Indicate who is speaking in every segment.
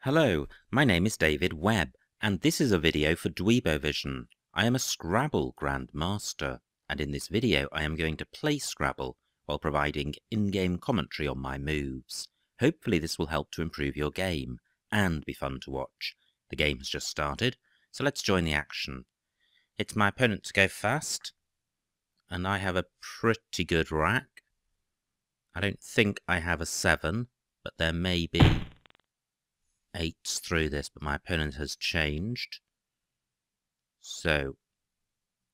Speaker 1: Hello, my name is David Webb, and this is a video for Dweebovision. I am a Scrabble grandmaster, and in this video I am going to play Scrabble while providing in-game commentary on my moves. Hopefully this will help to improve your game, and be fun to watch. The game has just started, so let's join the action. It's my opponent to go first, and I have a pretty good rack. I don't think I have a 7, but there may be 8s through this, but my opponent has changed. So,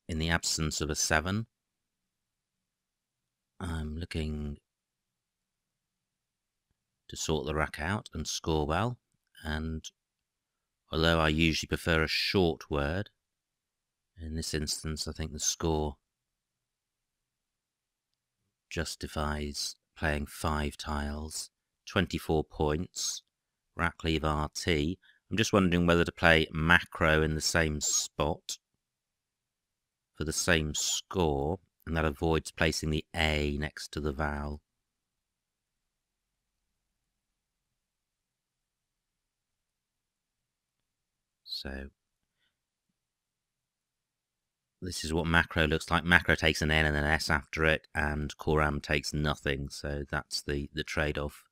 Speaker 1: in the absence of a 7, I'm looking to sort the rack out and score well. And although I usually prefer a short word, in this instance I think the score justifies playing 5 tiles, 24 points. Rack leave RT. I'm just wondering whether to play macro in the same spot for the same score, and that avoids placing the A next to the vowel. So this is what macro looks like. Macro takes an N and an S after it, and coram takes nothing, so that's the trade-off.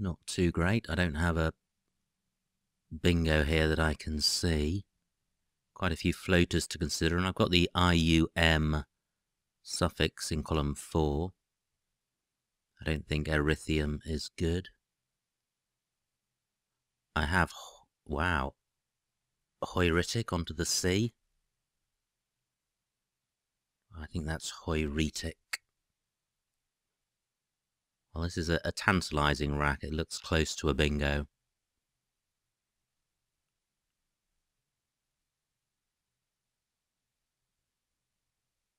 Speaker 1: Not too great. I don't have a bingo here that I can see. Quite a few floaters to consider, and I've got the IUM suffix in column 4. I don't think erythium is good. I have, wow, hoiritic onto the C. I think that's hoiritic. Well, this is a tantalizing rack. It looks close to a bingo.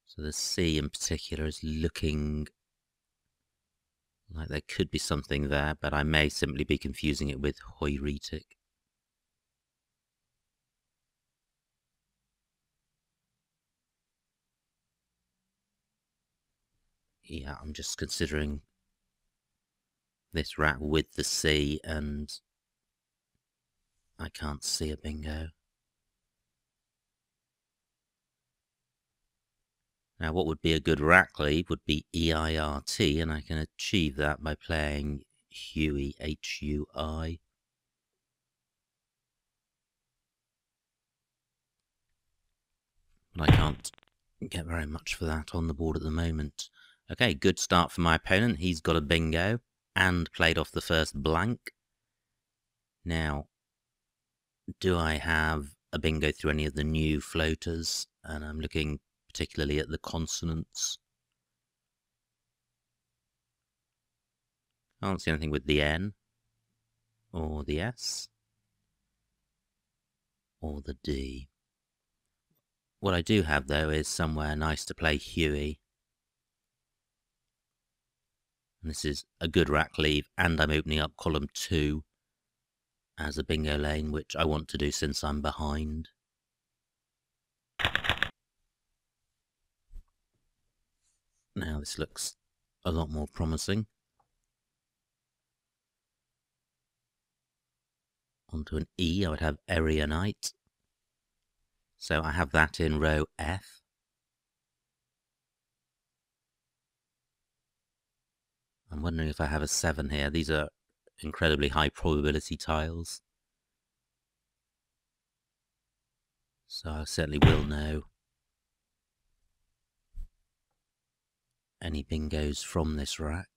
Speaker 1: So the C in particular is looking like there could be something there, but I may simply be confusing it with hoiritic. Yeah, I'm just considering this rack with the C, and I can't see a bingo. Now, what would be a good rack lead would be EIRT, and I can achieve that by playing Huey, H-U-I. But I can't get very much for that on the board at the moment. Okay, good start for my opponent. He's got a bingo and played off the first blank. Now, do I have a bingo through any of the new floaters? And I'm looking particularly at the consonants. I don't see anything with the N, or the S, or the D. What I do have, though, is somewhere nice to play Huey. And this is a good rack leave, and I'm opening up column 2 as a bingo lane, which I want to do since I'm behind. Now this looks a lot more promising. Onto an E, I would have Erionite. So I have that in row F. I'm wondering if I have a 7 here. These are incredibly high probability tiles. So I certainly will know any bingos from this rack.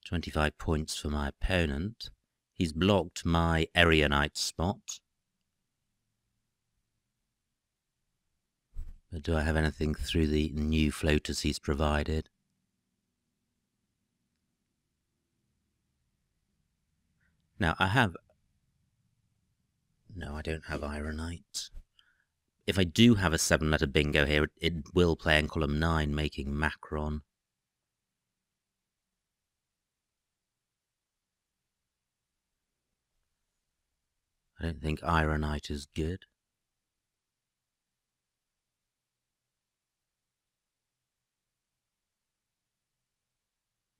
Speaker 1: 25 points for my opponent. He's blocked my Erionite spot. But do I have anything through the new floaters he's provided? Now I have... No, I don't have Ironite. If I do have a 7-letter bingo here, it will play in column 9, making Macron. I don't think Ironite is good.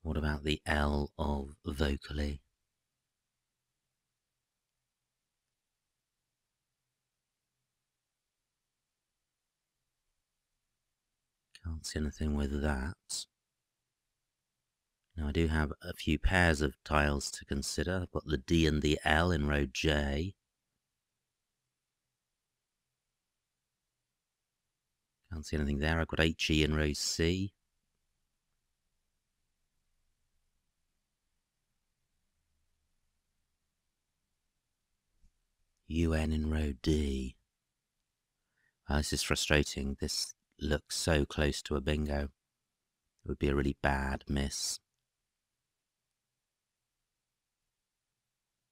Speaker 1: What about the L of vocally? Can't see anything with that. Now I do have a few pairs of tiles to consider. I've got the D and the L in row J. Can't see anything there. I've got HE in row C. UN in row D. This is frustrating. This looks so close to a bingo. It would be a really bad miss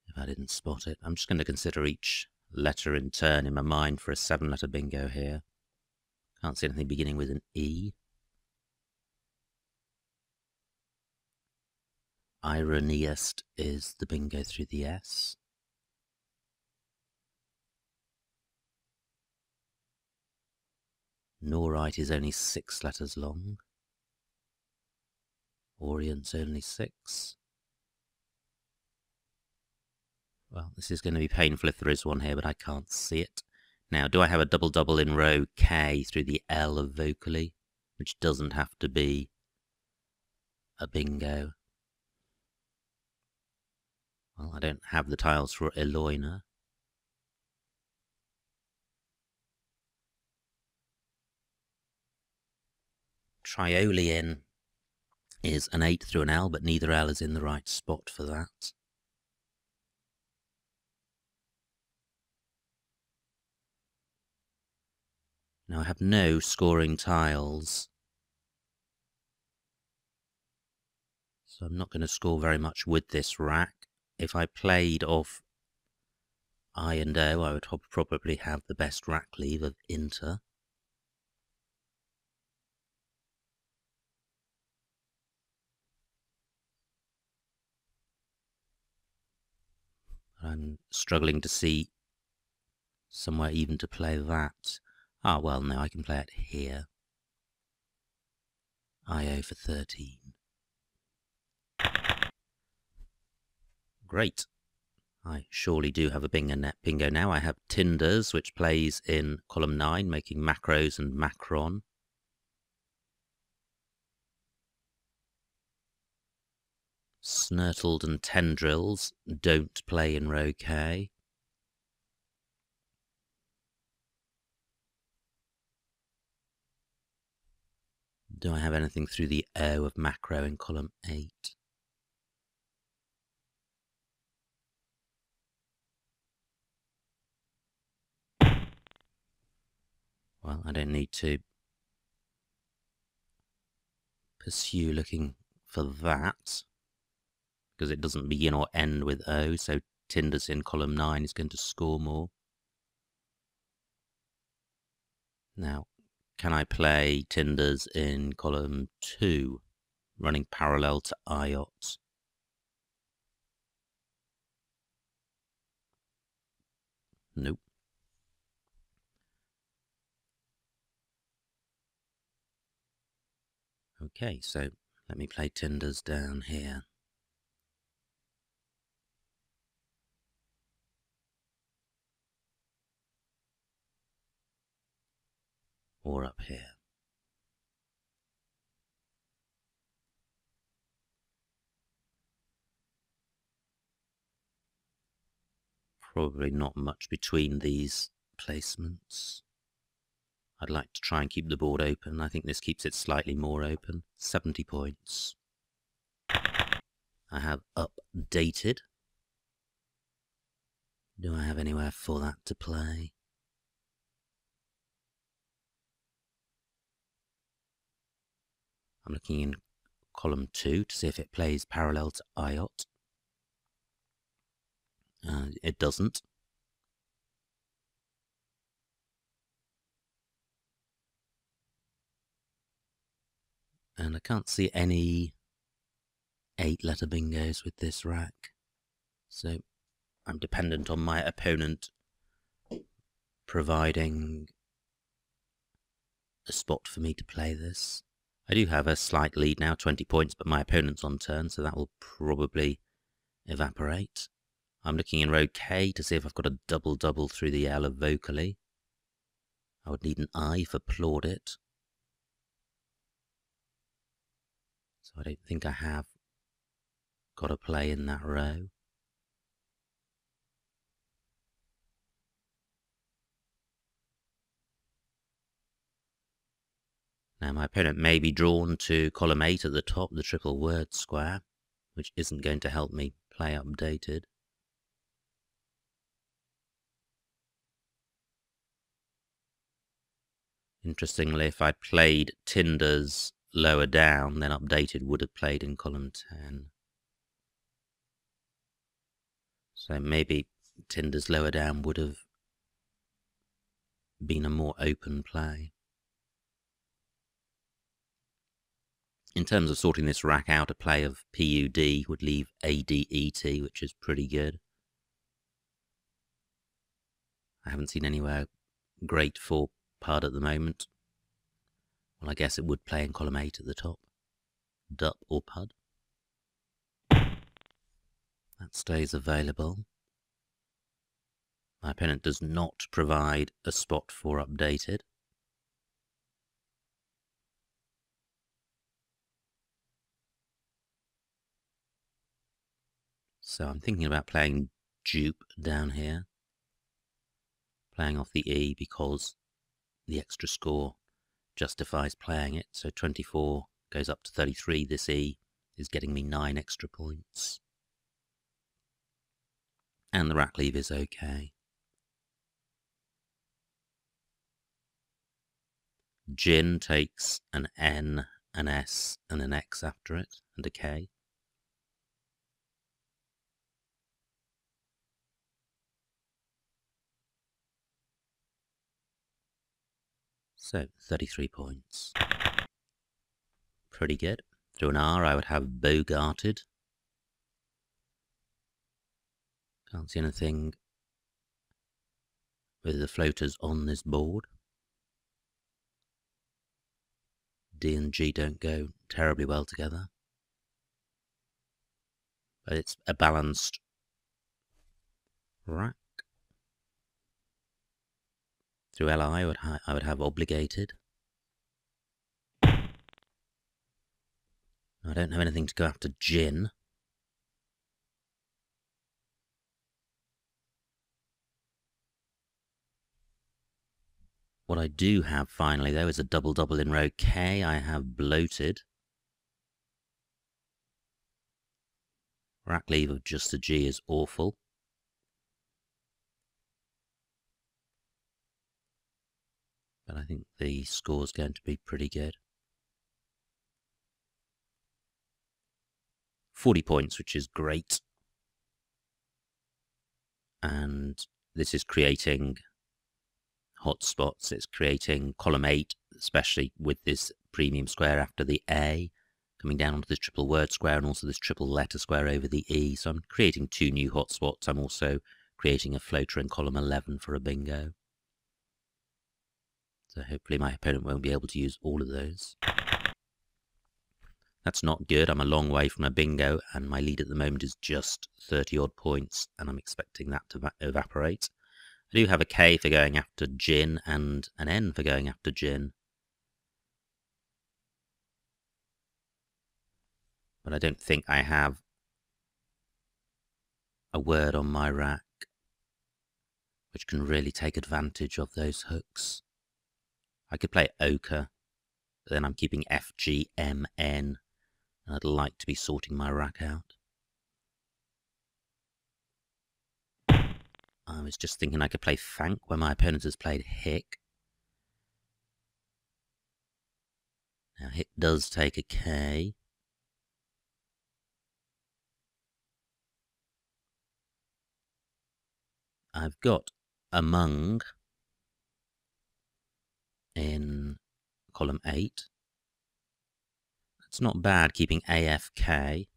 Speaker 1: if I didn't spot it. I'm just going to consider each letter in turn in my mind for a 7-letter bingo here. Can't see anything beginning with an E. Ironiest is the bingo through the S. Norite is only 6 letters long. Orient's only 6. Well, this is going to be painful if there is one here, but I can't see it. Now, do I have a double-double in row K through the L of vocally, which doesn't have to be a bingo? Well, I don't have the tiles for Eloina. Triolean is an 8 through an L, but neither L is in the right spot for that. Now I have no scoring tiles, so I'm not going to score very much with this rack. If I played off I and O, I would probably have the best rack leave of Inter. I'm struggling to see somewhere even to play that. Ah, well, no, I can play it here. IO for 13. Great. I surely do have a bingo now. I have Tinders, which plays in column 9, making macros and macron. Snurtled and Tendrils don't play in row K. Do I have anything through the O of macro in column 8? Well, I don't need to pursue looking for that, because it doesn't begin or end with O, so Tinders in column 9 is going to score more. Now, can I play Tinders in column 2, running parallel to IOT? Nope. Okay, so let me play Tinders down here. Or up here. Probably not much between these placements. I'd like to try and keep the board open. I think this keeps it slightly more open. 70 points. I have updated. Do I have anywhere for that to play? I'm looking in column 2 to see if it plays parallel to IOT. It doesn't. And I can't see any 8-letter bingos with this rack. So I'm dependent on my opponent providing a spot for me to play this. I do have a slight lead now, 20 points, but my opponent's on turn, so that will probably evaporate. I'm looking in row K to see if I've got a double-double through the L of vocally. I would need an I for plaudit. So I don't think I have got a play in that row. Now my opponent may be drawn to column 8 at the top, the triple word square, which isn't going to help me play updated. Interestingly, if I played Tinder's lower down, then updated would have played in column 10. So maybe Tinder's lower down would have been a more open play. In terms of sorting this rack out, a play of PUD would leave ADET, which is pretty good. I haven't seen anywhere great for PUD at the moment. Well, I guess it would play in column 8 at the top. DUP or PUD. That stays available. My opponent does not provide a spot for updated. So I'm thinking about playing dupe down here. Playing off the E because the extra score justifies playing it. So 24 goes up to 33. This E is getting me 9 extra points. And the rack leave is okay. Gin takes an N, an S, and an X after it, and a K. So, 33 points. Pretty good. Through an R, I would have bogarted. Can't see anything with the floaters on this board. D and G don't go terribly well together. But it's a balanced rack. Through LI, I would have obligated. I don't have anything to go after gin. What I do have finally, though, is a double-double in row K. I have bloated. Rack leave of just a G is awful. But I think the score's going to be pretty good. 40 points, which is great. And this is creating hotspots. It's creating column 8, especially with this premium square after the A, coming down onto this triple word square and also this triple letter square over the E. So I'm creating 2 new hotspots. I'm also creating a floater in column 11 for a bingo. So hopefully my opponent won't be able to use all of those. That's not good. I'm a long way from a bingo, and my lead at the moment is just 30-odd points, and I'm expecting that to evaporate. I do have a K for going after gin and an N for going after gin. But I don't think I have a word on my rack which can really take advantage of those hooks. I could play ochre, but then I'm keeping F, G, M, N, and I'd like to be sorting my rack out. I was just thinking I could play Fank where my opponent has played Hick. Now Hick does take a K. I've got among in column 8. It's not bad keeping AFK.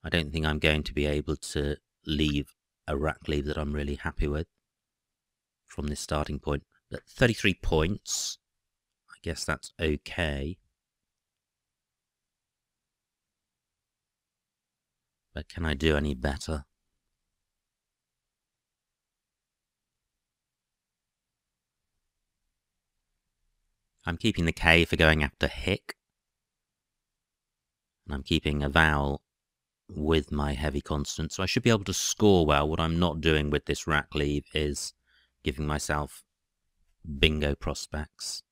Speaker 1: I don't think I'm going to be able to leave a rack leave that I'm really happy with from this starting point. But 33 points. I guess that's okay. But can I do any better? I'm keeping the K for going after hick. And I'm keeping a vowel with my heavy consonant, so I should be able to score well. What I'm not doing with this rack leave is giving myself bingo prospects.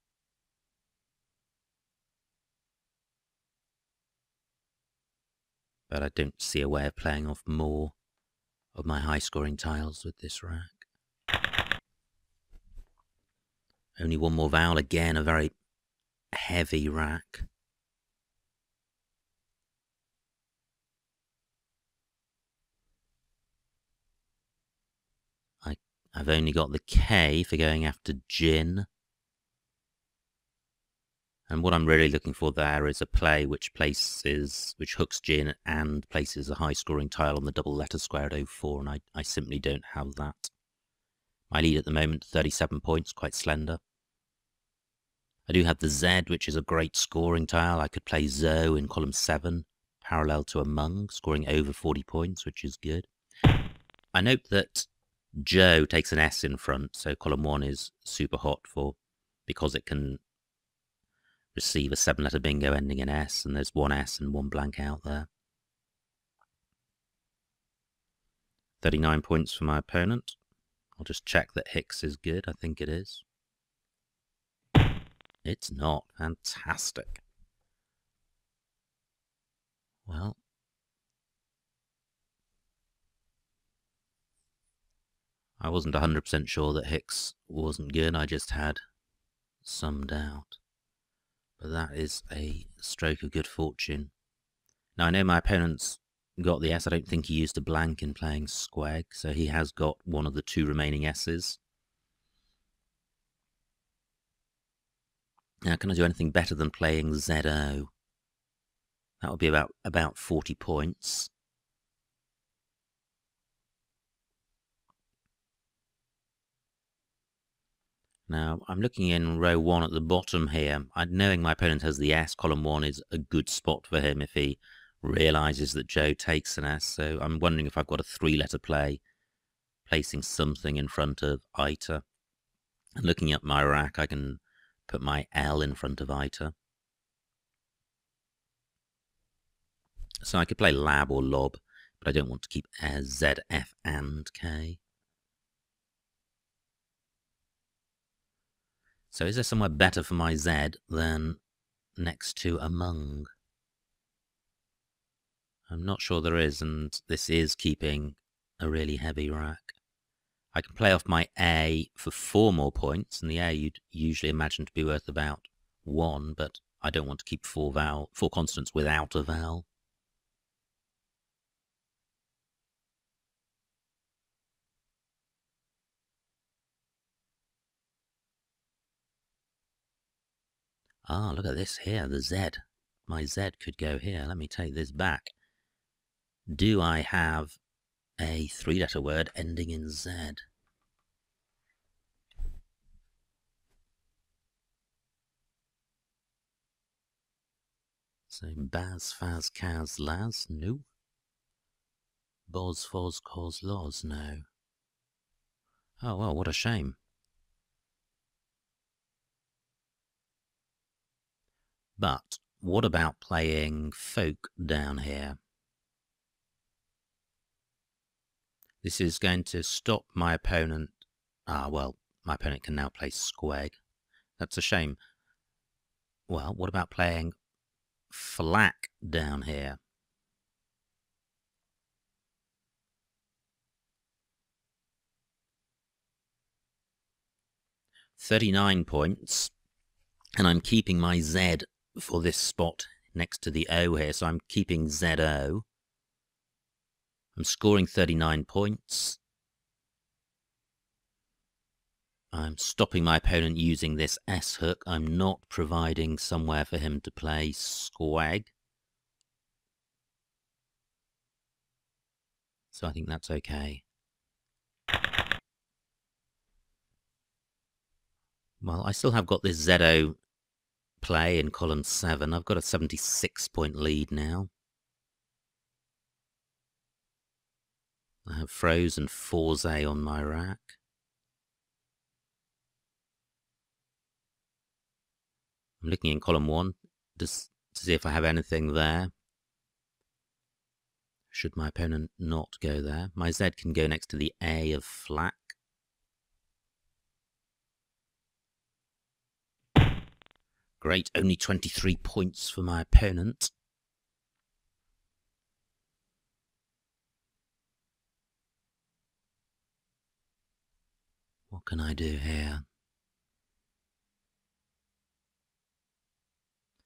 Speaker 1: But I don't see a way of playing off more of my high-scoring tiles with this rack. Only one more vowel, again a very heavy rack. I've only got the K for going after gin. And what I'm really looking for there is a play which hooks gin and places a high-scoring tile on the double letter square at 04, and I simply don't have that. My lead at the moment, 37 points, quite slender. I do have the Z, which is a great scoring tile. I could play Zo in column 7, parallel to Among, scoring over 40 points, which is good. I note that Joe takes an S in front, so column 1 is super hot because it can receive a 7-letter bingo ending in S, and there's one S and one blank out there. 39 points for my opponent. I'll just check that Hicks is good. I think it is. It's not. Fantastic. Well, I wasn't 100% sure that Hicks wasn't good. I just had some doubt. But that is a stroke of good fortune. Now, I know my opponent's got the S. I don't think he used a blank in playing Squeg, so he has got one of the 2 remaining S's. Now, can I do anything better than playing ZO? That would be about 40 points. Now, I'm looking in row 1 at the bottom here. Knowing my opponent has the S, column 1 is a good spot for him if he realises that Joe takes an S. So I'm wondering if I've got a 3-letter play, placing something in front of Ita. And looking at my rack, I can put my L in front of Ita. So I could play Lab or Lob, but I don't want to keep Z, F, and K. So is there somewhere better for my Z than next to Among? I'm not sure there is, and this is keeping a really heavy rack. I can play off my A for 4 more points, and the A you'd usually imagine to be worth about 1, but I don't want to keep 4 consonants without a vowel. Ah, look at this here, the Z. My Z could go here. Let me take this back. Do I have a 3-letter word ending in Z? So, Baz, Faz, Kaz, Laz, no. Boz, Foz, Cos, Loz, no. Oh, well, what a shame. But what about playing folk down here? This is going to stop my opponent. Well, my opponent can now play Squeg. That's a shame. Well, what about playing Flack down here? $39 points. And I'm keeping my Z for this spot next to the O here, so I'm keeping ZO. I'm scoring 39 points. I'm stopping my opponent using this S hook. I'm not providing somewhere for him to play Squag. So I think that's okay. Well, I still have got this ZO play in column 7. I've got a 76-point lead now. I have Froze and Forze on my rack. I'm looking in column 1 just to see if I have anything there. Should my opponent not go there. My Z can go next to the A of Flak. Great, only 23 points for my opponent. What can I do here?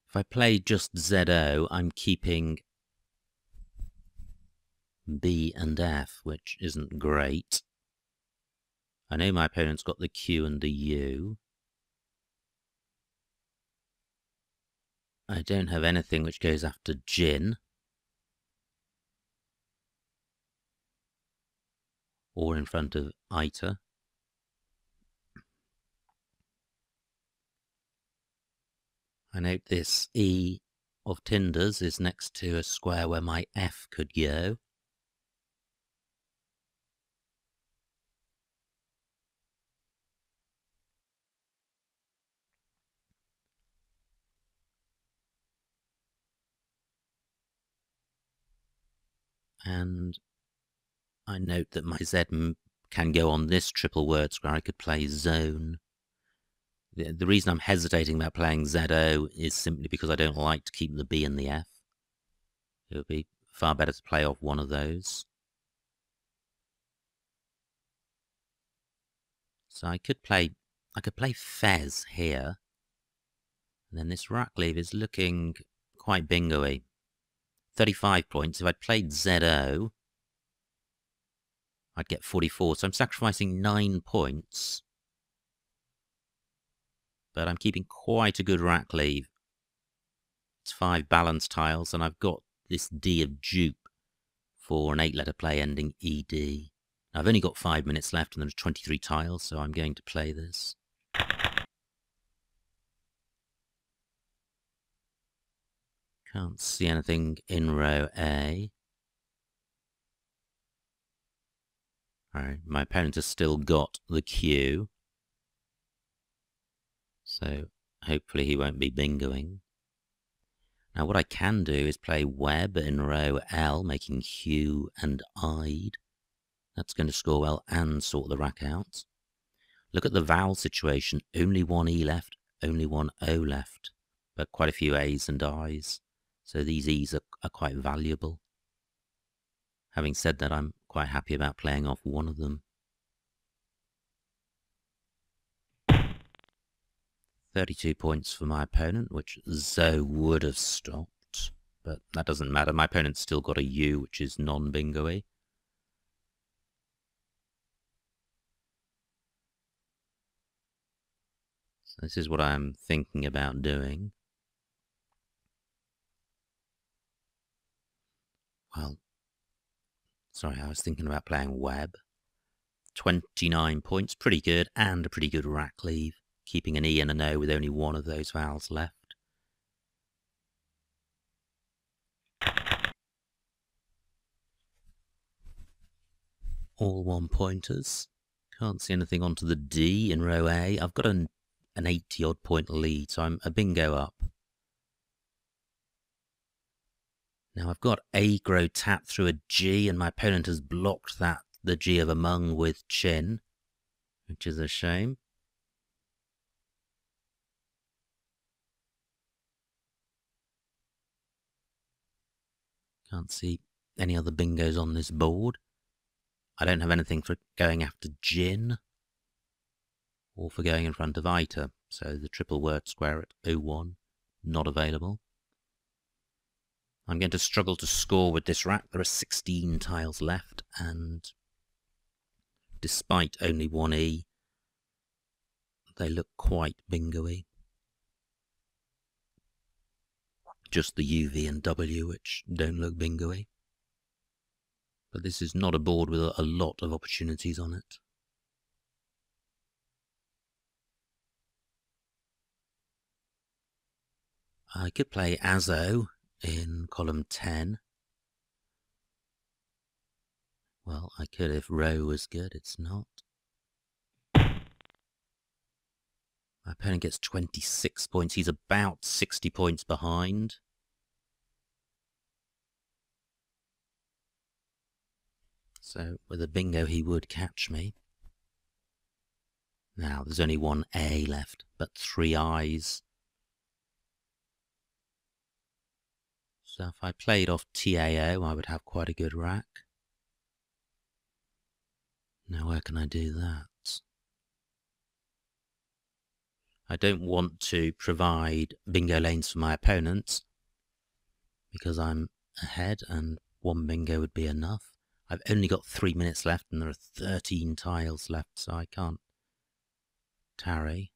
Speaker 1: If I play just ZO, I'm keeping B and F, which isn't great. I know my opponent's got the Q and the U. I don't have anything which goes after Jin. Or in front of Ita. I note this E of Tinders is next to a square where my F could go. And I note that my Z can go on this triple word square. I could play Zone. The reason I'm hesitating about playing ZO is simply because I don't like to keep the B and the F. It would be far better to play off one of those. So I could play Fez here. And then this rack leave is looking quite bingo-y. 35 points. If I'd played ZO, I'd get 44. So I'm sacrificing 9 points. But I'm keeping quite a good rack leave. It's 5 balance tiles, and I've got this D of dupe for an 8-letter play ending ED. Now, I've only got 5 minutes left, and there's 23 tiles, so I'm going to play this. Can't see anything in row A. Alright, my opponent has still got the Q. So hopefully he won't be bingoing. Now what I can do is play Web in row L, making Q and I'd. That's going to score well and sort the rack out. Look at the vowel situation. Only one E left, only one O left, but quite a few A's and I's. So these E's are quite valuable. Having said that, I'm quite happy about playing off one of them. 32 points for my opponent, which Zoe would have stopped, but that doesn't matter. My opponent's still got a U, which is non-bingo-y. So this is what I'm thinking about doing. Well, sorry, I was thinking about playing Web. 29 points, pretty good, and a pretty good rack leave, keeping an E and an O with only one of those vowels left. All one-pointers. Can't see anything onto the D in row A. I've got an 80-odd point lead, so I'm a bingo up. Now I've got aggro tap through a G, and my opponent has blocked that, the G of among with chin, which is a shame. Can't see any other bingos on this board. I don't have anything for going after Jin or for going in front of Ita, so the triple word square at 01, not available. I'm going to struggle to score with this rack. There are 16 tiles left, and despite only one E, they look quite bingo-y. Just the U, V and W which don't look bingo-y. But this is not a board with a lot of opportunities on it. I could play Azo in column 10. Well, I could if row was good. It's not. My opponent gets 26 points. He's about 60 points behind. So with a bingo he would catch me. Now there's only one A left, but 3 I's. So if I played off TAO, I would have quite a good rack. Now where can I do that? I don't want to provide bingo lanes for my opponents because I'm ahead and 1 bingo would be enough. I've only got 3 minutes left and there are 13 tiles left, so I can't tarry.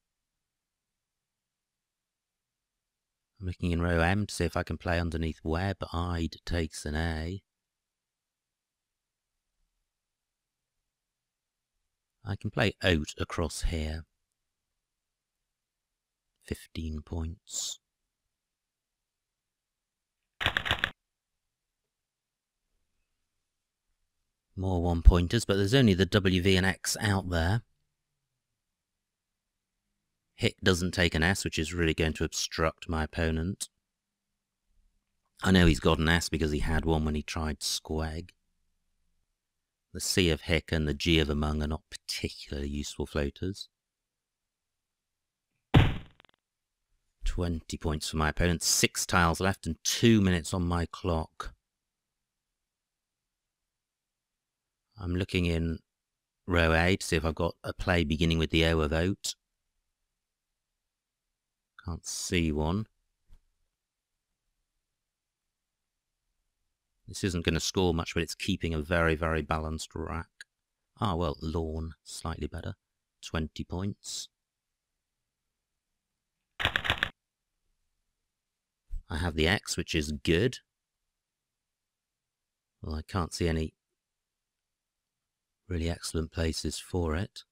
Speaker 1: I'm looking in row M to see if I can play underneath web. Ide takes an A. I can play out across here. 15 points. More 1-pointers, but there's only the WV and X out there. Hick doesn't take an S, which is really going to obstruct my opponent. I know he's got an S because he had one when he tried Squeg. The C of Hick and the G of Among are not particularly useful floaters. 20 points for my opponent, 6 tiles left and 2 minutes on my clock. I'm looking in row A to see if I've got a play beginning with the O of Oat. Can't see one. This isn't going to score much, but it's keeping a very, very balanced rack. Ah, well, lawn, slightly better. 20 points. I have the X, which is good. Well, I can't see any really excellent places for it.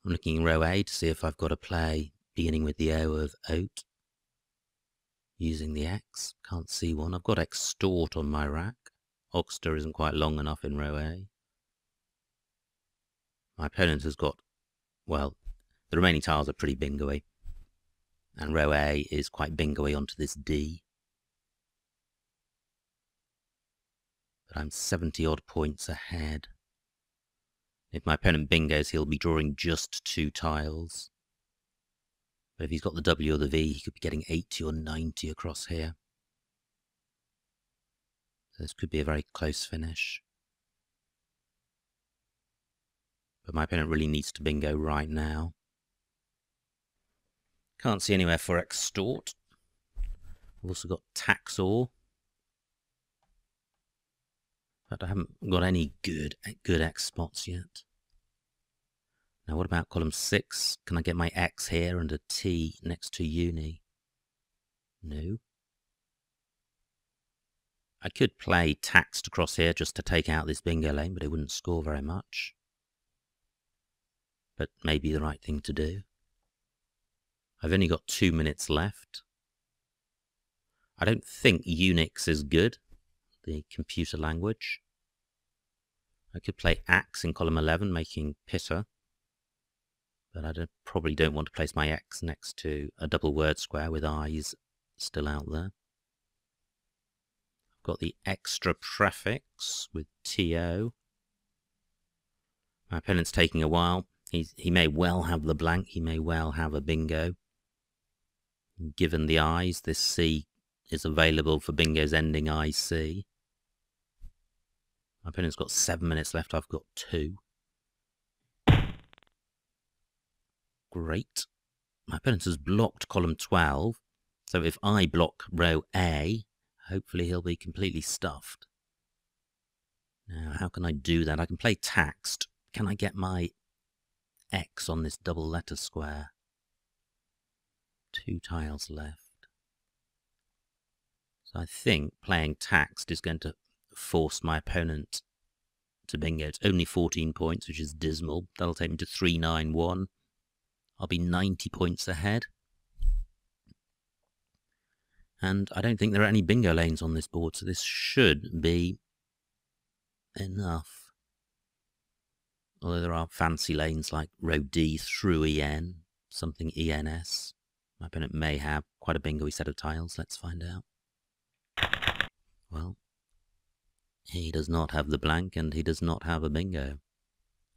Speaker 1: I'm looking in row A to see if I've got a play beginning with the O of Oat. Using the X, can't see one. I've got Extort on my rack. Oxter isn't quite long enough in row A. My opponent has got, well, the remaining tiles are pretty bingo-y. And row A is quite bingo-y onto this D. But I'm 70 odd points ahead. If my opponent bingos, he'll be drawing just 2 tiles. But if he's got the W or the V, he could be getting 80 or 90 across here. So this could be a very close finish. But my opponent really needs to bingo right now. Can't see anywhere for Extort. I've also got Taxor. In fact, I haven't got any good X spots yet. Now what about column 6? Can I get my X here and a T next to uni? No. I could play Taxed across here just to take out this bingo lane, but it wouldn't score very much. But maybe the right thing to do. I've only got 2 minutes left. I don't think Unix is good, the computer language. I could play Axe in column 11, making Pitter. But I probably don't want to place my X next to a double word square with I's still out there. I've got the extra prefix with TO. My opponent's taking a while. He may well have the blank, he may well have a bingo. Given the I's, this C is available for bingos ending IC. My opponent's got 7 minutes left, I've got 2. Great. My opponent has blocked column 12, so if I block row A, hopefully he'll be completely stuffed. Now, how can I do that? I can play Taxed. Can I get my X on this double letter square? 2 tiles left. So I think playing Taxed is going to force my opponent to bingo. It's only 14 points, which is dismal. That'll take me to 391. I'll be 90 points ahead. And I don't think there are any bingo lanes on this board, so this should be enough. Although there are fancy lanes like row D through EN, something ENS. My opponent may have quite a bingo-y set of tiles. Let's find out. Well, he does not have the blank, and he does not have a bingo.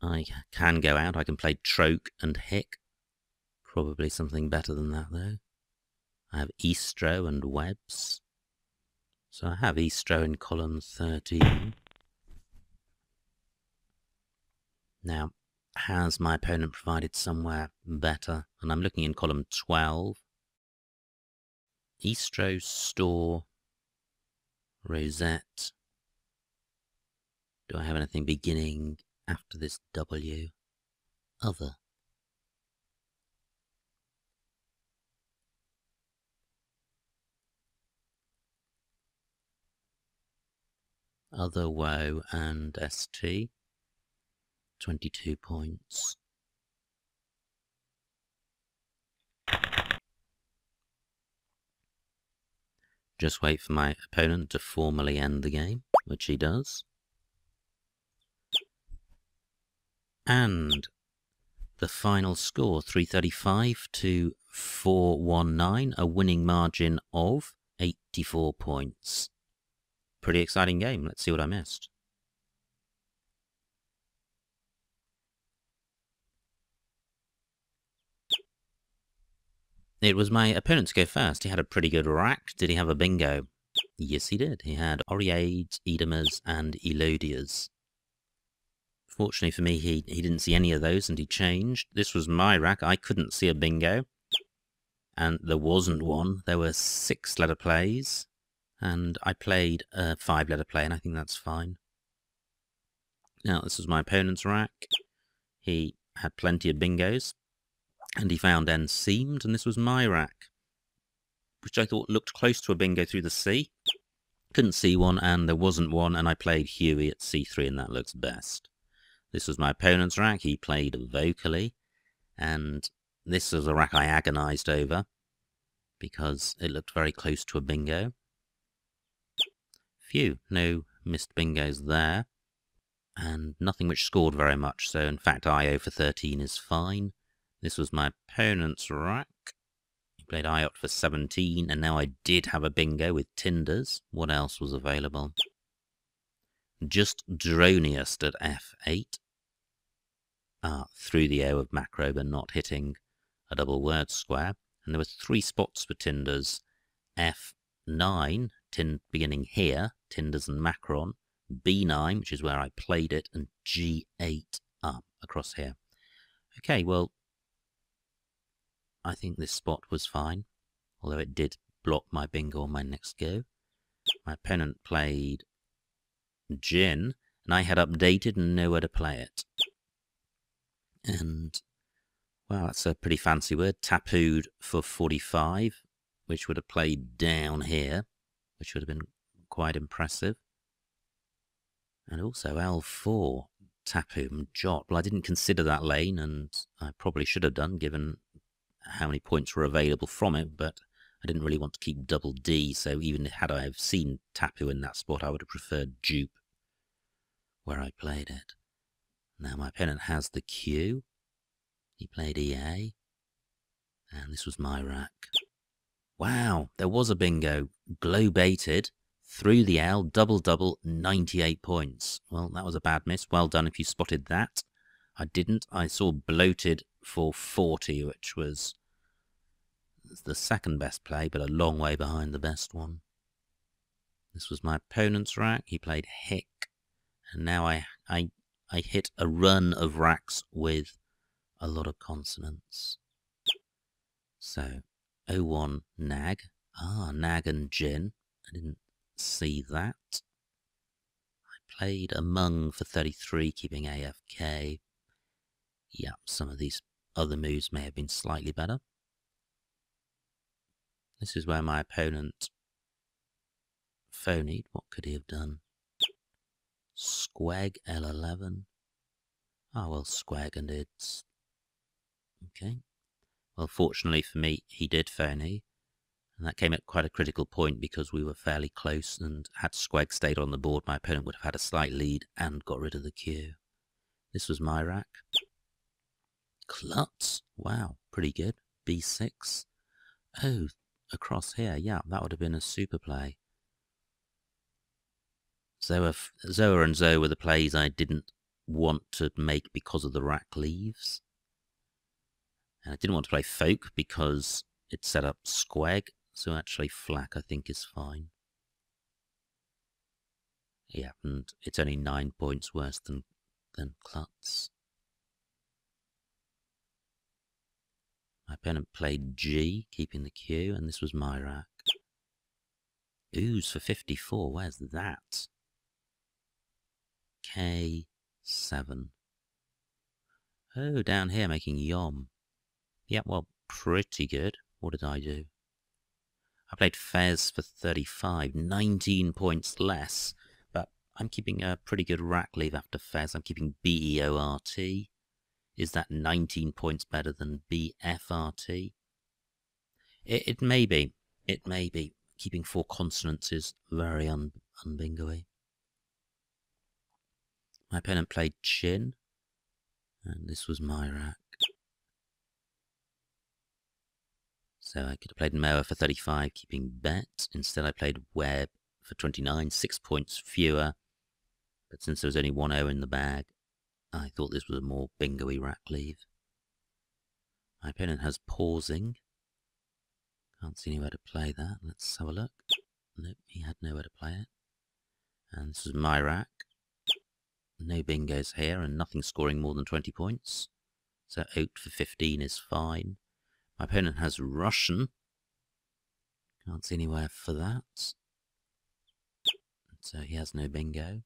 Speaker 1: I can go out. I can play Troke and Hick. Probably something better than that, though. I have Eastro and Webs. So I have Eastro in column 13. Now, has my opponent provided somewhere better? And I'm looking in column 12. Eastro, Store, Rosette. Do I have anything beginning after this W? Other. Other, Woe, and ST. 22 points. Just wait for my opponent to formally end the game, which he does. And the final score, 335 to 419, a winning margin of 84 points. Pretty exciting game. Let's see what I missed. It was my opponent to go first. He had a pretty good rack. Did he have a bingo? Yes, he did. He had Oreades, Edamas, and Elodias. Fortunately for me, he didn't see any of those, and he changed. This was my rack. I couldn't see a bingo. And there wasn't one. There were 6-letter plays. And I played a 5-letter play, and I think that's fine. Now, this was my opponent's rack. He had plenty of bingos. And he found N seamed, and this was my rack, which I thought looked close to a bingo through the C. Couldn't see one, and there wasn't one, and I played Huey at C3, and that looks best. This was my opponent's rack. He played vocally, and this was a rack I agonized over, because it looked very close to a bingo. Phew, no missed bingos there, and nothing which scored very much, so in fact IO for 13 is fine. This was my opponent's rack. He played IOT for 17, and now I did have a bingo with Tinders. What else was available? Just Droniust at F8. Through the O of macro, but not hitting a double word square. And there were 3 spots for Tinders. F9, beginning here, Tinders and Macron. B9, which is where I played it, and G8 up across here. Okay, well, I think this spot was fine, although it did block my bingo on my next go. My opponent played Gin, and I had updated and nowhere to play it. And, well, that's a pretty fancy word. Tattooed for 45, which would have played down here, which would have been quite impressive. And also L4, Tapu and Jot. Well, I didn't consider that lane, and I probably should have done, given how many points were available from it, but I didn't really want to keep double D, so even had I have seen Tapu in that spot, I would have preferred Dupe where I played it. Now my opponent has the Q. He played EA, and this was my rack. Wow, there was a bingo. Glow baited, through the L, double, 98 points. Well, that was a bad miss. Well done if you spotted that. I didn't. I saw bloated for 40, which was the second best play, but a long way behind the best one. This was my opponent's rack. He played Hick, and now I hit a run of racks with a lot of consonants. So, 01 Nag. Nag and Gin. I didn't see that. I played Among for 33, keeping AFK. Yeah, some of these other moves may have been slightly better. This is where my opponent phonied. What could he have done? Squeg L11. Well, Squeg and it's... Okay. Well, fortunately for me, he did phony. And that came at quite a critical point because we were fairly close, and had Squeg stayed on the board, my opponent would have had a slight lead and got rid of the cue. This was my rack. Klutz. Wow, pretty good. B6. Oh, across here. Yeah, that would have been a super play. Zoa and Zoe were the plays I didn't want to make because of the rack leaves. And I didn't want to play Folk because it set up Squeg. So actually Flak I think is fine. Yeah, and it's only 9 points worse than Klutz. My opponent played G, keeping the cue, and this was my rack. Ooze for 54, where's that? K7. Oh, down here making Yom. Yeah, well, pretty good. What did I do? I played Fez for 35, 19 points less, but I'm keeping a pretty good rack leave after Fez. I'm keeping BEORT. Is that 19 points better than BFRT? It may be. It may be. Keeping 4 consonants is very unbingo-y. My opponent played Chin, and this was my rack. So I could have played Moa for 35, keeping Bet. Instead I played Web for 29, 6 points fewer. But since there was only 1 O in the bag, I thought this was a more bingo-y rack leave. My opponent has Pausing. Can't see anywhere to play that. Let's have a look. Nope, he had nowhere to play it. And this was my rack. No bingos here, and nothing scoring more than 20 points. So Oat for 15 is fine. My opponent has Russian. Can't see anywhere for that. So he has no bingo.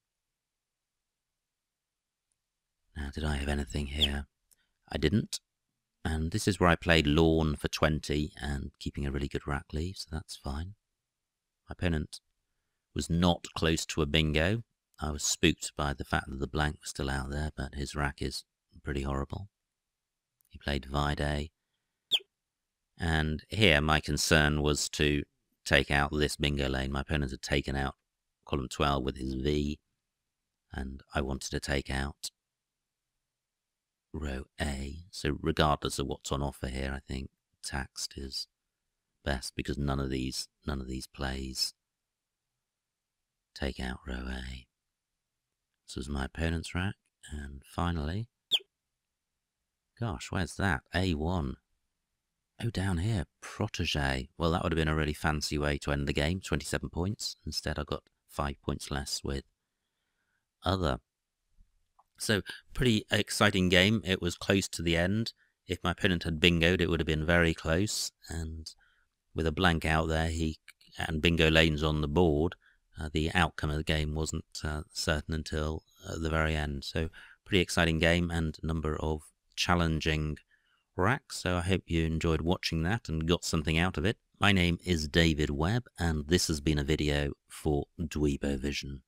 Speaker 1: Now, did I have anything here? I didn't. And this is where I played Lawn for 20 and keeping a really good rack leave, so that's fine. My opponent was not close to a bingo. I was spooked by the fact that the blank was still out there, but his rack is pretty horrible. He played Vide. And here my concern was to take out this bingo lane. My opponent had taken out column 12 with his V, and I wanted to take out row A. So regardless of what's on offer here, I think taxed is best because none of these plays take out row A. This was my opponent's rack, and finally, gosh, where's that? A1. Oh, down here, Protégé. Well, that would have been a really fancy way to end the game, 27 points. Instead, I got 5 points less with Other. So, pretty exciting game. It was close to the end. If my opponent had bingoed, it would have been very close. And with a blank out there, and bingo lanes on the board, the outcome of the game wasn't certain until the very end. So, pretty exciting game and a number of challenging racks. So I hope you enjoyed watching that and got something out of it. My name is David Webb, and this has been a video for Dweebovision.